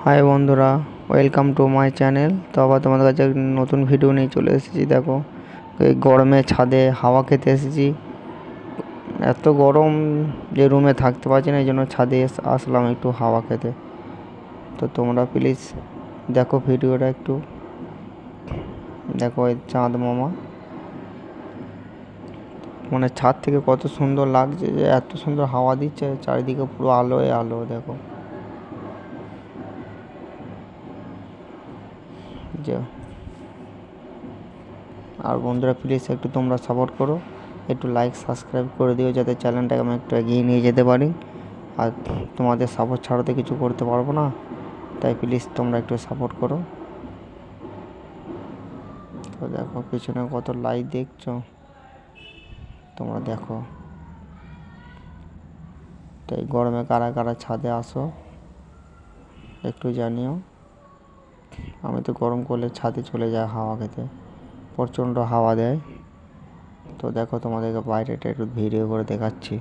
High বন্ধুরা, welcome to my channel. তো আবার তোমাদের কাছে নতুন ভিডিও নিয়ে চলে এসেছি। দেখো, এই গরমে ছাদে হাওয়া খেতে এসেছি। এত গরম যে রুমে থাকতে পারছি না, এই জন্য ছাদে আসলাম একটু হাওয়া খেতে। তো তোমরা প্লিজ দেখো ভিডিওটা একটু। দেখো এই চাঁদ মামা, মানে ছাদ থেকে কত সুন্দর লাগছে, যে এত সুন্দর হাওয়া দিচ্ছে, চারিদিকে পুরো আলোয় আলো। দেখো যে, আর বন্ধুরা প্লিজ একটু তোমরা সাপোর্ট করো, একটু লাইক সাবস্ক্রাইব করে দিও, যাতে চ্যানেলটাকে আমি একটু এগিয়ে নিয়ে যেতে পারি। আর তোমাদের সাপোর্ট ছাড়া তো কিছু করতে পারবো না, তাই প্লিজ তোমরা একটু সাপোর্ট করো। তো দেখো পিছনে কত লাইট দেখছো, তোমরা দেখো। তাই গরমে কারা কারা ছাদে আসো একটু জানিও। আমি তো গরম করলে ছাদে চলে যাই হাওয়া খেতে, প্রচণ্ড হাওয়া দেয়। তো দেখো তোমাদেরকে বাইরেটা একটু ভিডিও করে দেখাচ্ছি।